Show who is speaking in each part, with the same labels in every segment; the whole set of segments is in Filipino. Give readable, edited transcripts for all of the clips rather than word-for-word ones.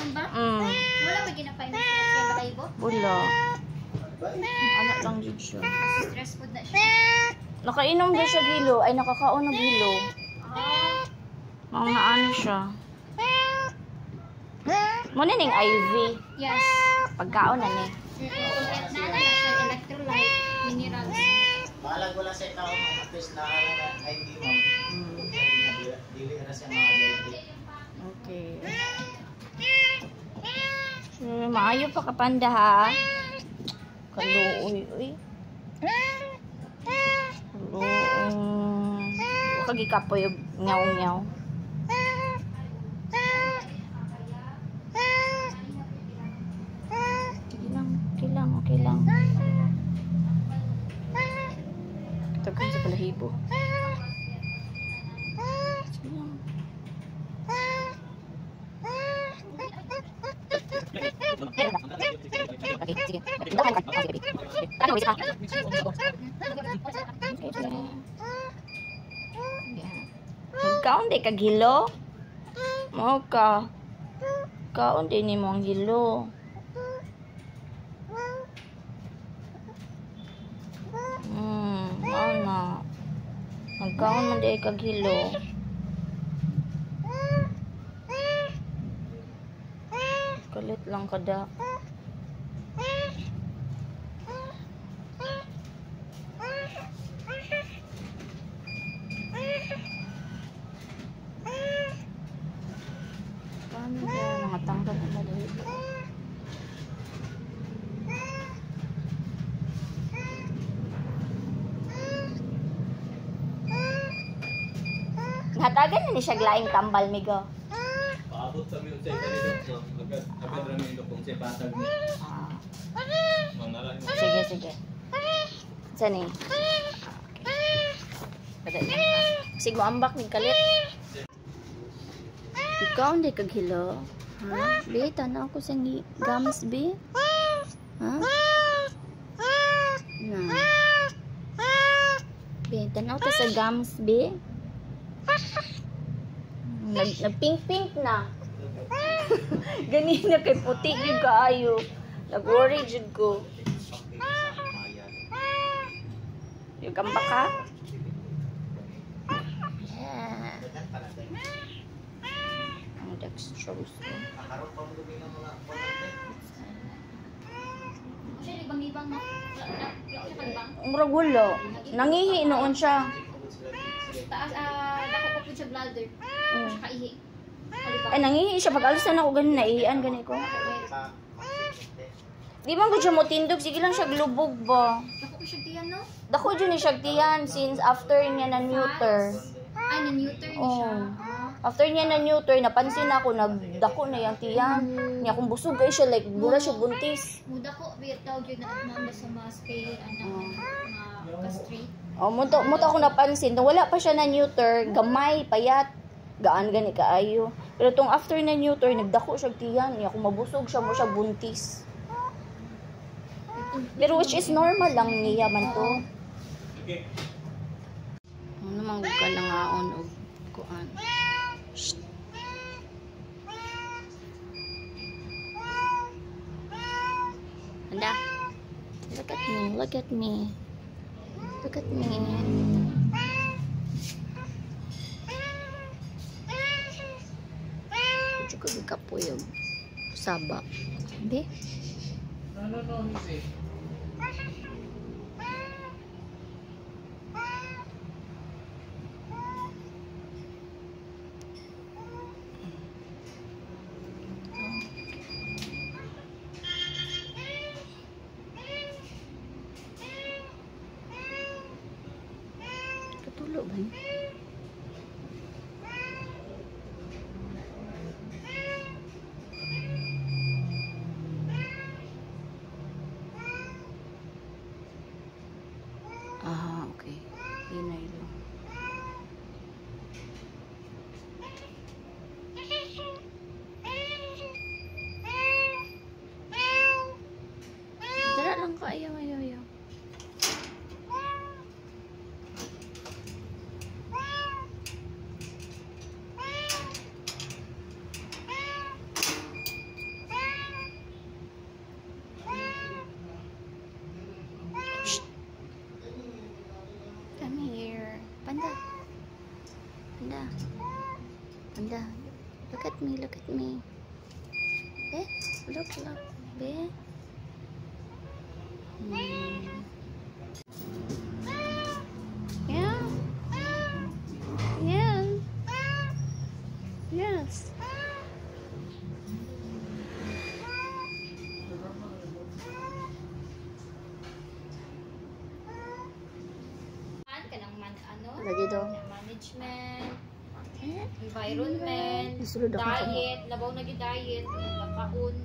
Speaker 1: Ganun ba? Wala ba ginapay na siya? Siya ba kayo?
Speaker 2: Wala. Anak lang dyan siya.
Speaker 1: Stress food na siya.
Speaker 2: Nakainom din siya gilo. Ay, nakakaon ng gilo. Mga ano siya. Muna ning IV.
Speaker 1: Yes.
Speaker 2: Pagkaon na ni.
Speaker 1: Naana na siya, electrolyte, minerals.
Speaker 3: Balag wala sa ikaw, at least na IV mo. Dili na siya mga diabetes.
Speaker 2: Okay. So, maayo pa kapanda ha. Kaluoy, uy. Kaluoy. Kagi kapoy yung nyaw-nyaw. Okay lang. Tagan sa balahibo. Sige lang. Kaon di kag hilo? Mao ka. Kaon di ni mo ang hilo. Ana. Magkaon man di kag hilo. Kalit lang kada. Paano ba nangatanggal ang balahibo? Hatagan na ni siya glaing tambal, migo.
Speaker 3: Paabot kami sa kanila, agad rami ito kung sa patag mo.
Speaker 2: Sige. Saan eh? Okay. Sige mo ambak ni kalit. Ikaw hindi kag hilo. Ha? Be, tanaw ko sa gamis, be. Ha? Na. Be, tanaw ka sa gamis, be. Nag-pink-pink na. Ganina kay puti yung kaayo. Nag-worry jud ko. Yung gamba ka? Yeah. Ang dextrose ko.
Speaker 1: Siya libang-libang no?
Speaker 2: Murag wala. Nangihi noon siya.
Speaker 1: Taas, dako ko po siya bladder. Siya kaihi.
Speaker 2: Ay, nangihi siya. Pag alas na ako ganun, naihian ganun ko. Di ba ko siya mo tindog? Sige lang siya glubog ba?
Speaker 1: Dako ko siya tiyan, no?
Speaker 2: Dako dyan ni siya tiyan since after niya na-neuter.
Speaker 1: Ay, na-neuter ni siya.
Speaker 2: After niya na-neuter, napansin ako, nagdako na yung tiyan. Niya kung busog kayo siya, like, mura siya buntis.
Speaker 1: Muda ko, biyat tawag yun na atmamba sa mga spay, mga castrate.
Speaker 2: Muto ako napansin. Nung wala pa siya na-neuter, gamay, payat, gaan gani kaayo. Pero tong after na-neuter, nagdako siya tiyan. Niya kung mabusog siya, mo siya buntis. Pero which is normal lang niya man to.
Speaker 3: Okay.
Speaker 2: Ano namang ka nangaon o kuan. Shh. Anda. Look at me. Look at me. Look at me. Juga gikapo yung saba. Be?
Speaker 3: No, easy.
Speaker 2: Katulo ba? Look, be. Yeah. Yeah. Yes.
Speaker 1: Kanang
Speaker 2: Lagi daw.
Speaker 1: management, environment,
Speaker 2: Isulod ako sa
Speaker 1: diet, labaw na diet, nakaon.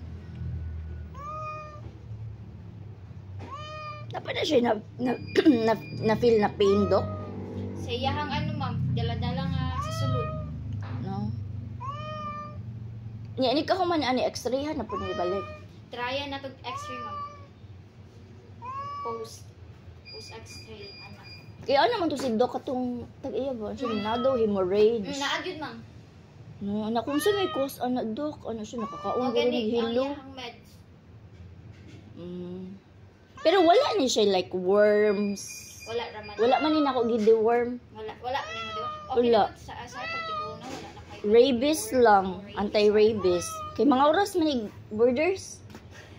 Speaker 2: Dapat na siya na feel na pain, Dok?
Speaker 1: Sa iyahang ma'am, dala-dala nga sa sulod.
Speaker 2: No? Nga, ini ka man ani x-rayhan na po niya balik.
Speaker 1: Trya na to x-ray ma'am. Post x-ray anak.
Speaker 2: Kaya ano naman to si Doc katong tag-iya ba? Siya na daw, hemorrhage.
Speaker 1: Naagyud ma'am.
Speaker 2: No, anak kung sa may cause, anak Doc, ano siya, nakakaon ko rin
Speaker 1: Organic ang
Speaker 2: hilo.
Speaker 1: iyahang meds.
Speaker 2: Pero wala ni siya like worms.
Speaker 1: Wala raman.
Speaker 2: Wala man ni nako gid worm.
Speaker 1: Wala ni mo di ba?
Speaker 2: Wala.
Speaker 1: naman sa pagtiguna wala na kayo.
Speaker 2: Rabies lang, anti-rabies. Kay mga oras man ni borders.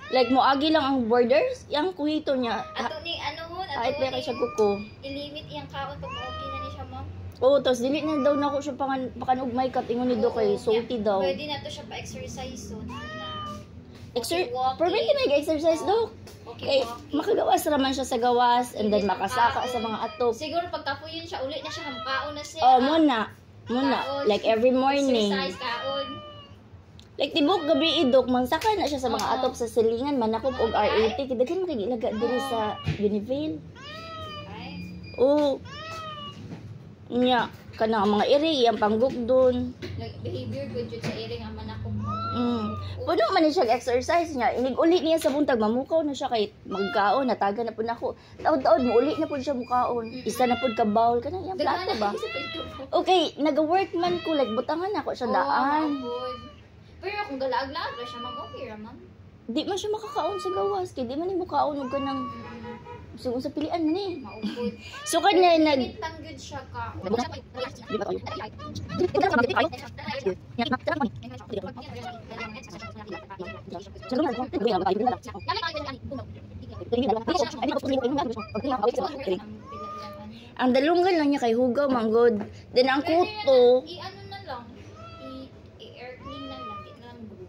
Speaker 2: Like mo agi lang ang borders, yang kuhito niya.
Speaker 1: Ato ni ho,
Speaker 2: Kahit ba kay siya kuko.
Speaker 1: i-limit iyang kaon pag okay na ni siya ma'am.
Speaker 2: Oo, tapos dili na daw nako siya pakanugmay kat ingon ni do kay salty daw.
Speaker 1: Pwede na to siya pa-exercise so na.
Speaker 2: Exercise, permanent may exercise do.
Speaker 1: Okay,
Speaker 2: Eh, makagawas raman siya sa gawas and then makasaka sa mga atop.
Speaker 1: Siguro pagkapuyin siya uli na siya hamkaon na siya.
Speaker 2: Oh, muna. Like every morning.
Speaker 1: Exercise kaon.
Speaker 2: Like tibok gabi idok mangsaka na siya sa mga
Speaker 1: Oo.
Speaker 2: atop sa silingan manakop og R80 kay daghan magilaga diri sa Univille.
Speaker 1: Ay.
Speaker 2: Oh. Nya kana ang mga iri ang panggukdon.
Speaker 1: Behavior good jud sa iring ang manakop.
Speaker 2: Puno man ni siya exercise niya. Inig-uli niya sa buntag mamukaw na siya kay magkaon nataga na pud nako. Taod-taod mo uli na pud siya mukaon. Isa na pud ka bowl kana iyang plato ba? Okay, naga-work man ko like butangan ako sa daan.
Speaker 1: Pero kung galaag-laag ra siya mag-okay ra ma'am.
Speaker 2: Di man siya makakaon sa gawas kay di man ni mukaon og kanang sugon sa pilian man eh.
Speaker 1: Maupod.
Speaker 2: So kana nag
Speaker 1: Limit lang gyud siya ka.
Speaker 2: Di ba tayo? Ang dalungan lang niya kay hugaw manggod. Then ang kuto,
Speaker 1: I-ano na lang. I-air clean na lang. Di na lang brew.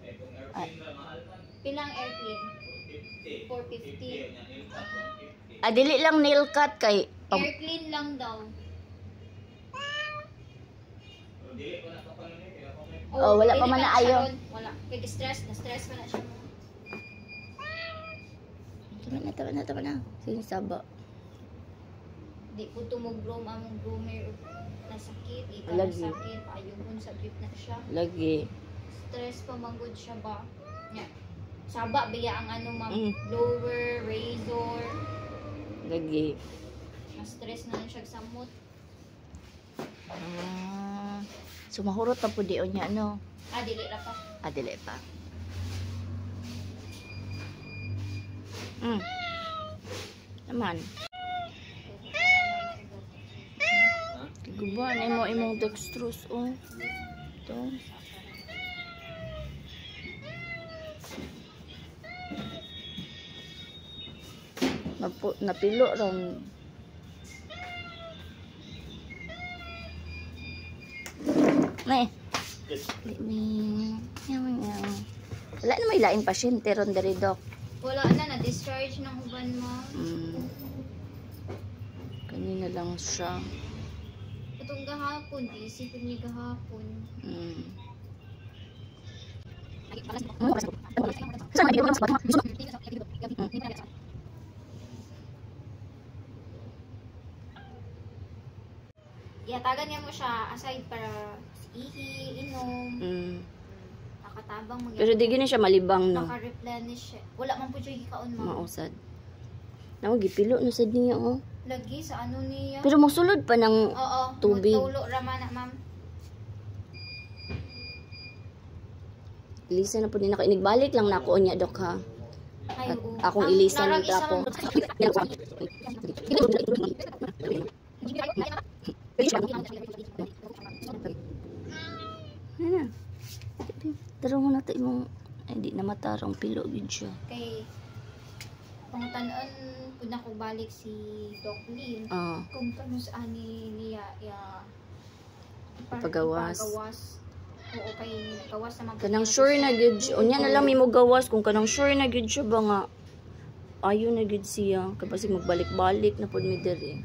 Speaker 1: Pilang air clean? 450.
Speaker 2: dili lang nail cut kay
Speaker 1: Air clean lang daw.
Speaker 2: Oh, wala pa
Speaker 1: pwede
Speaker 2: man na
Speaker 1: siya
Speaker 2: ayaw.
Speaker 1: ron. Wala. Kaya na-stress pa na siya.
Speaker 2: Tama na. Sige, saba.
Speaker 1: Di po tumog-groom among groomer nasakit. Ika
Speaker 2: Lagi.
Speaker 1: nasakit. Ayun sa jeep na siya.
Speaker 2: Lagi.
Speaker 1: Stress pa manggod siya ba? Yeah. Saba, biya ang ma'am. Blower, razor.
Speaker 2: Lagi.
Speaker 1: Na-stress na siya samot.
Speaker 2: So mahurot na po diyon niya, ano?
Speaker 1: Dili ra pa.
Speaker 2: Dili pa. Naman. Guban, imong dextrose, oh. Ito. Napilo ron. May. Wala na may laing pasyente ron diri, Doc.
Speaker 1: Wala na-discharge ng uban mo.
Speaker 2: Kanina lang siya.
Speaker 1: Itong gahapon, isipin niya gahapon. Ihatagan niya mo siya aside para ihi, inom, nakatabang mo.
Speaker 2: Pero di gini siya malibang, no?
Speaker 1: Maka-replenish siya. Wala man po siya ikaon mo.
Speaker 2: Mausad. Nawa gipilo na sad niya, oh.
Speaker 1: Lagi sa ano niya.
Speaker 2: Pero mosulod pa ng
Speaker 1: Oo,
Speaker 2: tubig.
Speaker 1: magtulo raman na ma'am.
Speaker 2: Ilisa na po din ako. Inigbalik lang na ako niya, Dok, ha?
Speaker 1: Ay,
Speaker 2: At
Speaker 1: oo.
Speaker 2: akong
Speaker 1: Ang
Speaker 2: ilisa
Speaker 1: narang
Speaker 2: ng trapo. Tara mo na ito imong Ay, di na matarong pilo gid siya.
Speaker 1: Kay pangutanon pud na ko balik si Doc Lynn.
Speaker 2: Ah,
Speaker 1: Kung kano sa ani niya
Speaker 2: Pagawas.
Speaker 1: Oo, kay gawas na
Speaker 2: kanang sure na gid siya. Unya na lang mi mo gawas kung kanang sure na gid siya ba nga ayo na gid siya kay basig magbalik-balik na pud mi diri.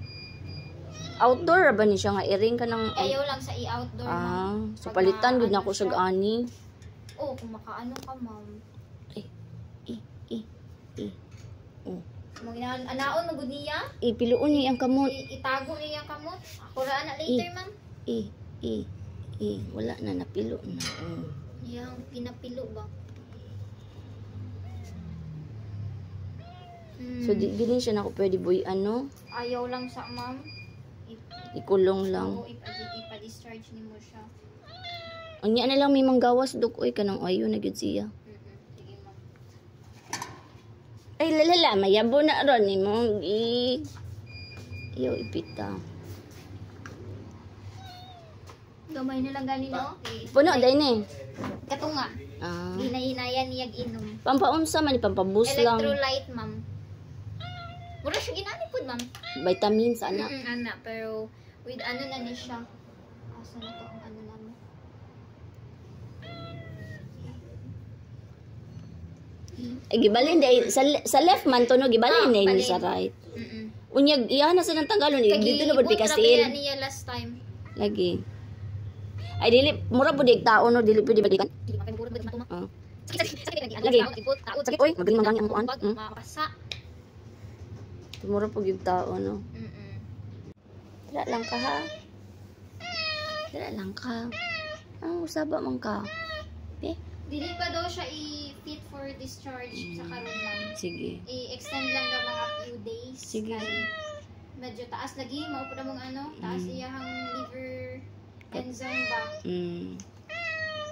Speaker 2: Outdoor ra ba ni siya nga iring ka ng
Speaker 1: Ayaw lang sa i-outdoor ma'am.
Speaker 2: so
Speaker 1: Pag
Speaker 2: palitan gud na
Speaker 1: ano
Speaker 2: ko siya
Speaker 1: siya.
Speaker 2: ani.
Speaker 1: Oo, kung makaano ka ma'am. Mo anaon mo gud niya.
Speaker 2: Piluon ni ang kamot.
Speaker 1: Itago niya ang kamot. Ako ra na later ma'am.
Speaker 2: Wala na napilo na.
Speaker 1: Yang pinapilo ba?
Speaker 2: So di gini siya na ko pwede boy ano,
Speaker 1: Ayaw lang sa ma'am.
Speaker 2: ikulong lang.
Speaker 1: Oo, ipa-discharge ni mo siya.
Speaker 2: Unya na lang may manggawas dok oy kanang ayo na gid siya.
Speaker 1: Sige ma'am.
Speaker 2: Ay lalala mayabo na ron ni mo iyo ipita.
Speaker 1: Gamay na lang gani no?
Speaker 2: Puno dai ni.
Speaker 1: Katunga. Hinahinayan niyag inom.
Speaker 2: Pampaunsa man pampaboost lang.
Speaker 1: Electrolyte ma'am. Mura siya ginani pud ma'am.
Speaker 2: Vitamins ana.
Speaker 1: Ana, pero with ano na ni siya. Asa na to ang ano na mo?
Speaker 2: Ay gibalin dai sa left man to no gibalin ni
Speaker 1: balin.
Speaker 2: sa right. Unyag iya na sa nang tanggalon dito na bud
Speaker 1: Kaya
Speaker 2: pikasil.
Speaker 1: niya last time.
Speaker 2: Lagi. Ay dili mura pud dig tao no dili pwede balikan.
Speaker 1: Hindi man puro balik matuma.
Speaker 2: Ah.
Speaker 1: Sakit.
Speaker 2: Lagi.
Speaker 1: Taot.
Speaker 2: Sakit oy, magaling man gani ang kuan.
Speaker 1: Mapasa.
Speaker 2: Mura pud yung tao no. Dira lang ka ha. Dira lang ka. Usaba man ka.
Speaker 1: Dili pa daw siya i-fit for discharge sa karon lang.
Speaker 2: Sige.
Speaker 1: I-extend lang daw mga few days.
Speaker 2: Sige.
Speaker 1: Kay medyo taas lagi. Mao po na mong ano. Taas iyahang liver enzyme ba.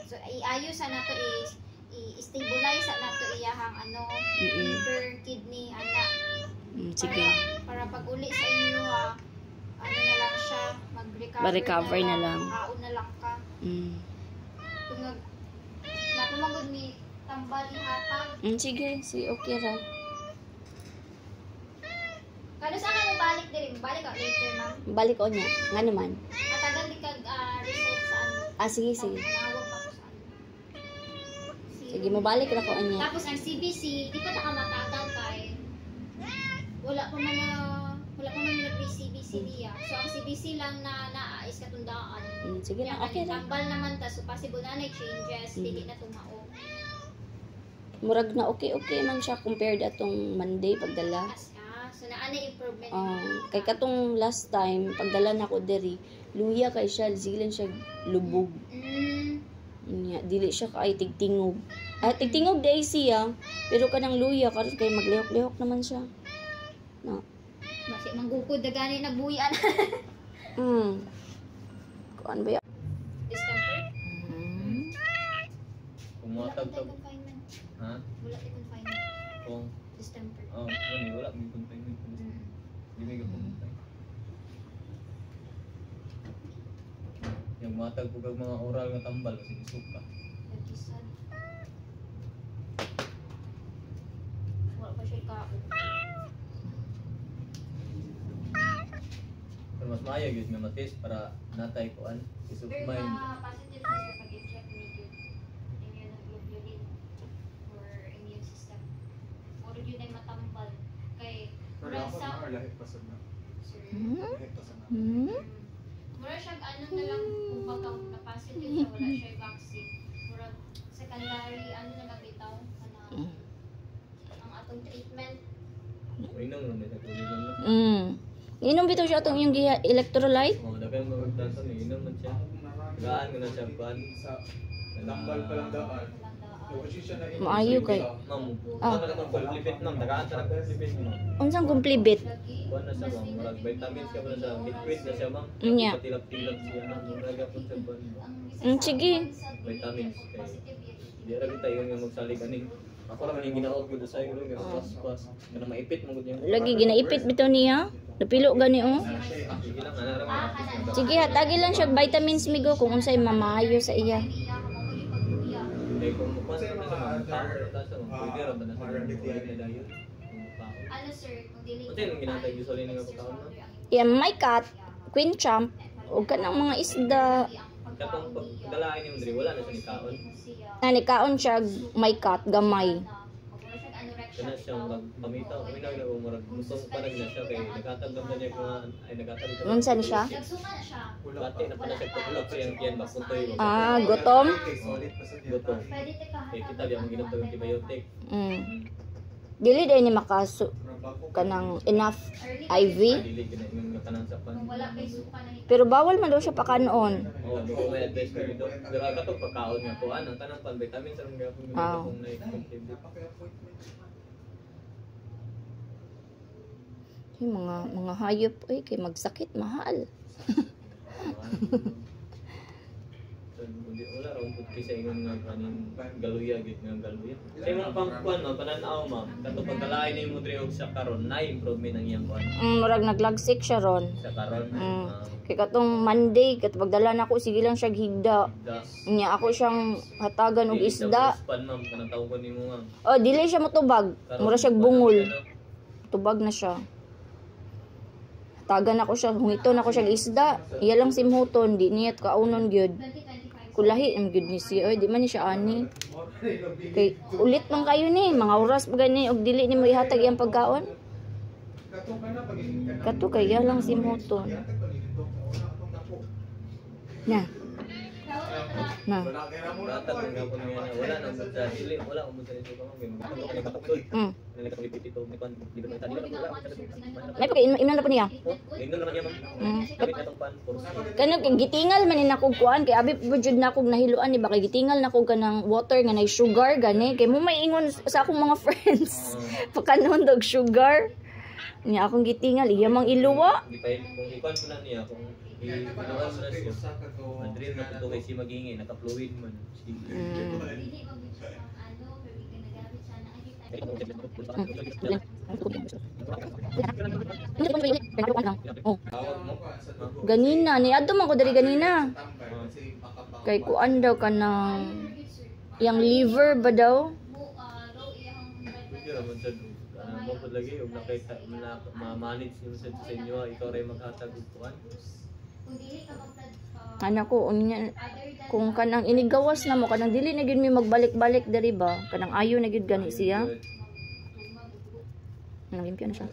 Speaker 1: So, iayos sa nato i-stabilize sa nato iyahang ano, liver, kidney, anak.
Speaker 2: Sige.
Speaker 1: Para pag uli sa inyo ha, ano na lang siya,
Speaker 2: Ma-recover na lang.
Speaker 1: Haon na lang ka. Kung natumagod ni tambal ihatag.
Speaker 2: Sige, okay ra.
Speaker 1: Kano saan ka mo balik din? Balik ka later, ma'am.
Speaker 2: Balik ko niya. Nga naman.
Speaker 1: Matagal di kag result sa ano.
Speaker 2: Sige.
Speaker 1: Nawag pa ko sa ano.
Speaker 2: Sige, mabalik na ko niya.
Speaker 1: Tapos ang CBC, di pa nakamatagal kay wala pa man nag-CBC niya. So ang CBC lang na naais katundaan.
Speaker 2: Sige lang, okay ra.
Speaker 1: Tambal naman ta, so possible na changes, dili na tumao.
Speaker 2: Murag na okay man siya compared atong Monday pagdala.
Speaker 1: So naana improvement.
Speaker 2: Kay katong last time pagdala na ko diri, luya kay siya, silen siya lubog. Nya dili siya kay tigtingog. Tigtingog day siya, pero kanang luya karon kay maglihok-lihok naman siya. No.
Speaker 1: Basi manggukod na gani nagbuyan.
Speaker 2: Kuan ba ya?
Speaker 1: Distemper?
Speaker 3: Kumatag
Speaker 1: Wala
Speaker 3: tag.
Speaker 1: confinement.
Speaker 3: Ha?
Speaker 1: Wala confinement.
Speaker 3: Kung
Speaker 1: Distemper.
Speaker 3: wala may confinement. Di may confinement. Yung matag ko kag mga oral nga tambal kasi isuka.
Speaker 1: Nagkisad. Wala pa siya ikaon.
Speaker 3: Pero mas maayo gyud nga matest para natay kuan isuk
Speaker 1: Pero
Speaker 3: mind.
Speaker 1: positive na siya pag-i-check ni immunoglobulin for immune system. Or yun ay matambal. Kay mura sa... Sir? Mura siya ano na lang kung baka na-positive siya, wala siya vaccine. Mura secondary ano na lang bitaw. Ang atong treatment.
Speaker 3: Inom na may taguli lang.
Speaker 2: Inom bitaw siya atong yung electrolyte.
Speaker 3: Dagan mo magtansa ni inom man siya. Gaan mo na siya kuan sa tambal pa lang daan.
Speaker 2: Maayo kay.
Speaker 3: Ma'am, ano na kung complete ma'am, dagaan sa complete mo.
Speaker 2: Unsang complete?
Speaker 3: Kuan na siya ma'am, murag vitamins ka na siya, liquid na siya ma'am.
Speaker 2: Nya.
Speaker 3: Patilap-tilap siya ma'am, murag apon sa kuan.
Speaker 2: Sige.
Speaker 3: Vitamins kay. Di ra kita yung magsalig aning. Ako naman yung ginaot ko sa iyo nga pas. Kana maipit mo gud yung.
Speaker 2: Lagi ginaipit bitaw niya. Napilo gani oh.
Speaker 3: Sige lang ana ra.
Speaker 2: Sige, hatagi lang siya vitamins migo kung unsay mamayo sa iya.
Speaker 3: Kay kung kuan sa mga tao sa pwede ra ba na sa mga dayon.
Speaker 1: Ano sir, kung dili
Speaker 3: Unsa yung ginatay usually nga pagkaon mo?
Speaker 2: Yan, may cat, queen champ, o ka ng mga isda.
Speaker 3: Katong pagdalain ni Andre wala na sa nikaon.
Speaker 2: Nikaon siya, may cat, gamay.
Speaker 3: Kana siya mamitaw, kami na umurag gustong parang na siya kay nagkatagam na niya kung ay nagkatagam.
Speaker 2: Unsa ni siya?
Speaker 1: Nagsunga na siya.
Speaker 3: Bati na pala siya pagulak sa yang kiyan bakuntoy.
Speaker 2: Gutom?
Speaker 3: Gutom.
Speaker 1: Pwede te ka.
Speaker 3: Eh kita diyan ginom tag antibiotic.
Speaker 2: Dili din ni makaso kanang enough IV.
Speaker 3: Dili gina yung kanang sapan.
Speaker 1: Kung wala kay suka na
Speaker 2: Pero bawal man daw siya pakanoon.
Speaker 3: Oh, di ko may advice ko dito. Pero katong pagkaon nga kuan ang tanang pan vitamins sa mga kung kung na
Speaker 2: Yung mga hayop ay kay magsakit mahal.
Speaker 3: Wala raw pud kisa ingon nga kanin galuya gid nga galuya. Sa imong pangkuan no pananaw ma'am, kato pagkalain nimo diri og sa karon na improvement ang iyang kuan.
Speaker 2: Murag naglagsik siya ron.
Speaker 3: Sa karon.
Speaker 2: Kay katong Monday kat pagdala nako sige lang siya higda. Nya ako siyang hatagan og isda.
Speaker 3: Pan ma'am kanang tawgon nimo ma'am.
Speaker 2: Oh, dili siya motubag. Mura siya bungol. Tubag na siya. Hatagan ako siya, hungiton ako siya isda. Iya lang simhuton, di niyat kaunon gyud. Kulahi am gyud ni siya, oy di man ni siya ani. Kay ulit man kayo ni, mga oras pa gani og dili nimo ihatag iyang pagkaon. Kato kay iya lang simhuton. Na.
Speaker 3: Datag ang gapon niya na wala nang sa dili, wala mo sa dito ma'am. Kani katugtol. Nalika pipito ni kuan di ba tadi wala.
Speaker 2: May pagka imnan na po niya.
Speaker 3: Ingnon naman niya ma'am. Kapit atong pan force.
Speaker 2: Kanang kay gitingal man ni nako kuan kay abi budjud nako nahiluan ni ba kay gitingal nako kanang water nga nay sugar gani kay mo may ingon sa akong mga friends. Pakanon dog sugar. Niya akong gitingal iya mang iluwa.
Speaker 3: Di pa kung ikuan ko na niya kung inuwan mo na siya. Madrid na pito kay si magingin naka-fluid man.
Speaker 1: dili mag ano, pwede ka nagamit sana
Speaker 2: Ganina ni adto man ko diri ganina. Kay kuan daw kanang yang liver ba daw?
Speaker 3: Pwede naman sa mo po lagi yung nakita ma-manage niyo sa inyo ikaw ray maghatag og kuan.
Speaker 1: kung dili ka
Speaker 2: Anak ko unya kung kanang inigawas na mo kanang dili na gyud mi magbalik-balik diri ba kanang ayo na gyud gani siya. Nang limpyo na siya.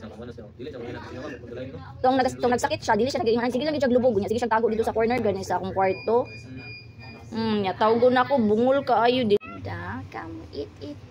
Speaker 3: Dili sa mga nagsinaw ko dalain no.
Speaker 2: Tong nagsakit siya, dili siya nag-ingon sige lang gyud siya lubog nya sige siya tago dito sa corner gani sa akong kwarto. Nya tawgon ako bungol ka ayo di. Da come eat.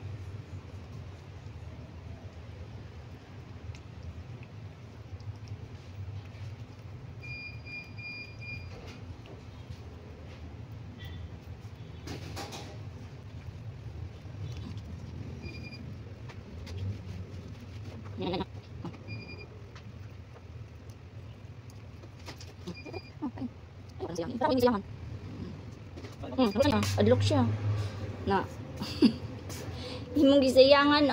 Speaker 2: Adlok siya. Na. Imong gisayangan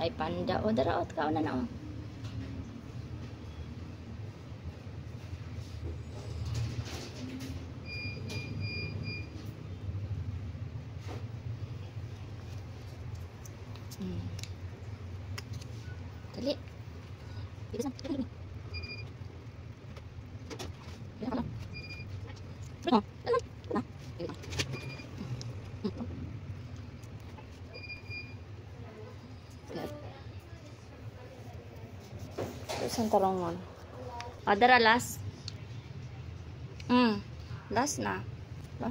Speaker 2: ay panda o daraot ka na na. Dali. Bilisan. Saan tarongon? Dara last. Last na. Ba?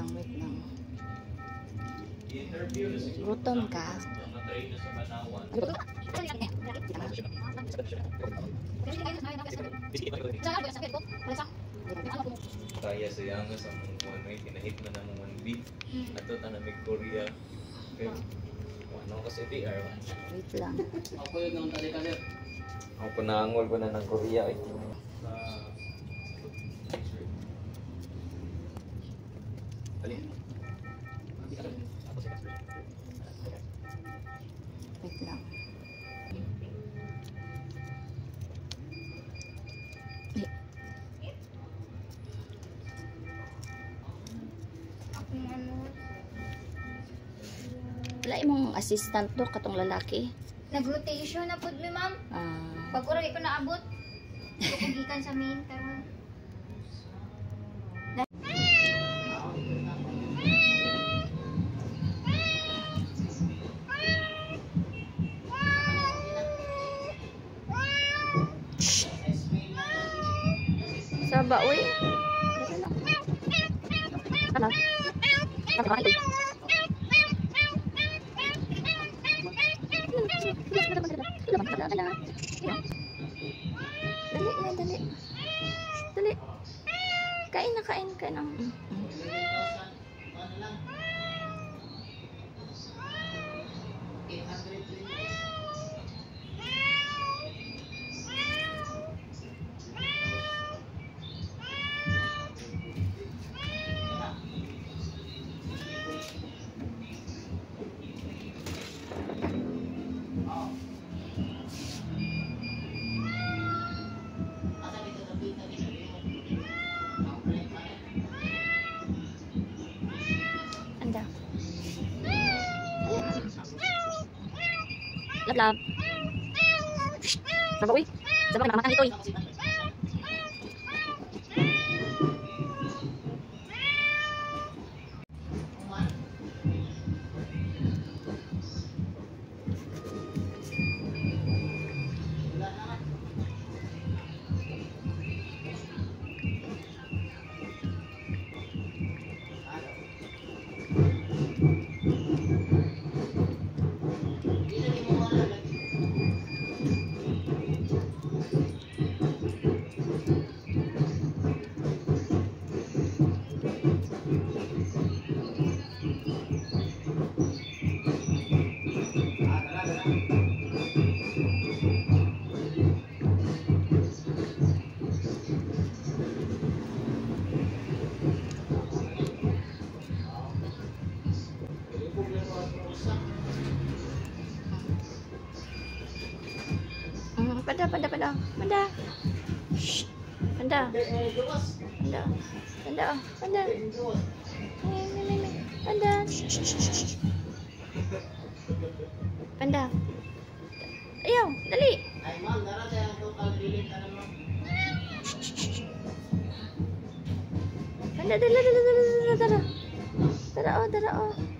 Speaker 2: Wait lang. Gutom ka.
Speaker 3: Kaya sa yanga sa mong kuan may kinahit man ang mong beef. Ato ta na may Korea. Pero ano kasi PR.
Speaker 2: Wait lang.
Speaker 4: Ako yung nang tali kasi.
Speaker 3: Ako panangol ko na ng Korea eh. Alin?
Speaker 2: Wait lang.
Speaker 1: Akong ano,
Speaker 2: Wala imong assistant do katong lalaki.
Speaker 1: nag-rotation na pud mi ma'am. Pag ura ko naabot, kukugikan sa main karon.
Speaker 2: Saba, uy. Ano? Dali. Dali. Kain na. Anda. Lab. Saba, uy. Saba ka nakamakan dito, uy. Panda. Shh. Panda. Panda. Shh. Panda. Ayaw, dali.
Speaker 4: Ay ma'am, dara tayo ang total delete ka naman.
Speaker 2: Panda, dala. Dara, oh.